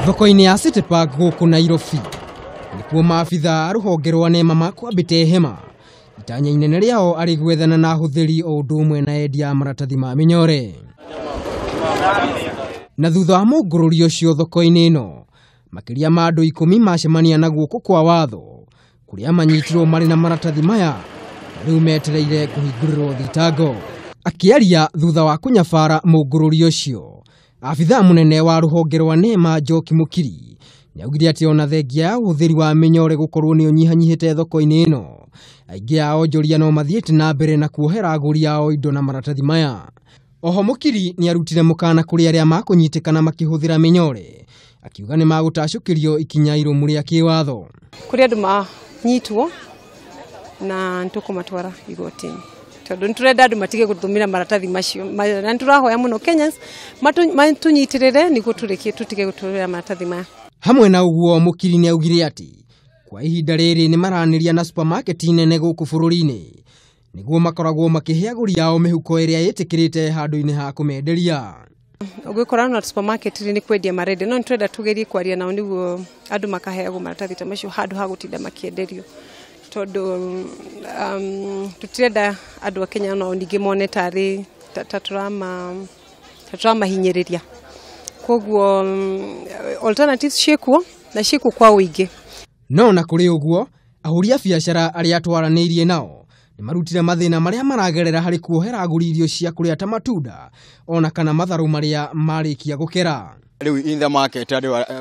Thoko-ini ya City Park guku Nairobi nikuo maabitha ruhonge rwa NEMA makwambite hema itanya inene riao ari gwethana na huthiri undu umwe na endia maratathi ma minyore. Na thutha wa mungururio-ini thoko-ini ino makiria ma andu ikumi macemania na guku kwa watho kuria manyitirwo mari na maratathi maya riu metereire kuhingurirwo thitango. Akiaria thutha wa kunyabara mungururio-ini, abitha munene wa ruhonge rwa NEMA Mukiri niaugire ati ona thengia ya uthiri wa minyore gukorwo ni unyihanyihite thoko-ini ino, aingi ao njoria no mathiete nambere na kuohera aguri ao indo na maratathi maya. Oho Mukiri ni arutire mukana kuri aria makunyitikana makihuthira minyore, akiuga ni magutacukirio ikinya irumu ria kiwatho. Kuri andu manyitwo na ntukumatwara igotini. Tondu nturenda andu matige gutumira maratathi macio, na nturahoya muno Kenyans matunyitirire niguo turekie tutige gutumira maratathi maya. Hamwe na uguo Mukiri ni augire ati kwa ihinda riri ni maraniria na supermarket nene guku bururi-ini niguo makoragwo makihe aguri ao mihuko iria yitikirite handu-ini ha kumenderia. Ugikora na supermarket ni kwendia marendia, no nturenda tugerie kwaria nao niguo andu makaheagwo maratathi ta macio handu ha gutinda makienderio. Tondu tutirenda andu a Kenya no ningi mone tari taturama hinyiriria. Koguo alternatives ciekuo na ciekuo kwa uingi. No na kuri uguo ahuri a biashara aria atwaranirie nao ni marutire mathina maria maragerera hari kuohera aguri irio cia kuria ta matunda ona kana matharu maria marikia gukera. Riu in the market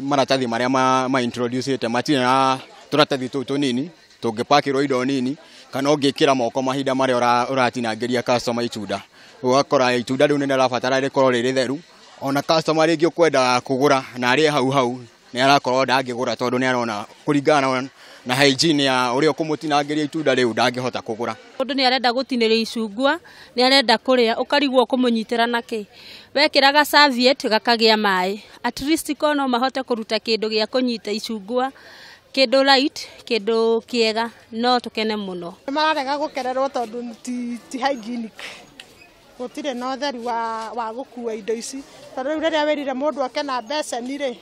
maratathi maria ma introduce te matina turatathi tutu nini tungipakirwo indo nini kana ungikira moko mahinda maria uratinangiria customer itunda. Ugakora itunda riu nene rabatara rikorwo riri theru, ona customer ringi ukwenda kugura na ari hau ni arakorwo ndangigura tondu ni arona kuringana na hygiene ya uria kumutinangiria itunda riu ndangihota kugura. Tondu ni arenda gutiniria icungwa, ni arenda kuria ukarigwo kumunyitira naki wekiraga serviette gakagia mai, at least kono mahote kuruta kindu gia kunyita icungwa, kindu light, kindu kiega, no tukene muno. Mararega gukererwo tondu ti hygienic, gutire no theru wa gukua indo ici. Tondu riu riria wirire mundu akena beseni ri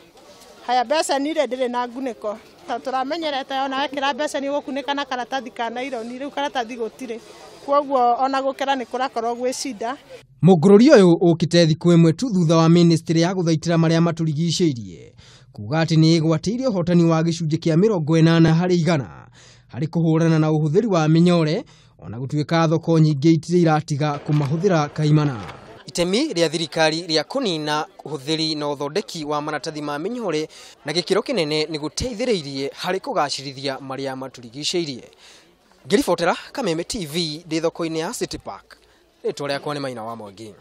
haya beseni ri ndire na nguniko, turamenyerete ona wekira beseni gukunika na karatathi ka naironi, riu karatathi gutire, koguo ona gukera ni kurakorwo gwi shida. Mungururio uyu ukite thiku imwe tu thutha wa ministry ya guthaitira maria maturigiciirie kuga ati ni igwatirie hotani wa gicunji kia 80% hari kuhurana na uhuthiri wa minyore, ona gutuika thoko nyingi itire iratiga kumahuthira kaimana. Itemi ria thirikari ria kunina uhuthiri na uthondeki wa maratathi ma minyore na gikiro kinene ni guteithiririe hari kugacirithia maria maturigiciirie. Ngiribotera Kameme TV ndi thoko-ini ya City Park. Ritwa riakwa ni Maina wa Mwangi.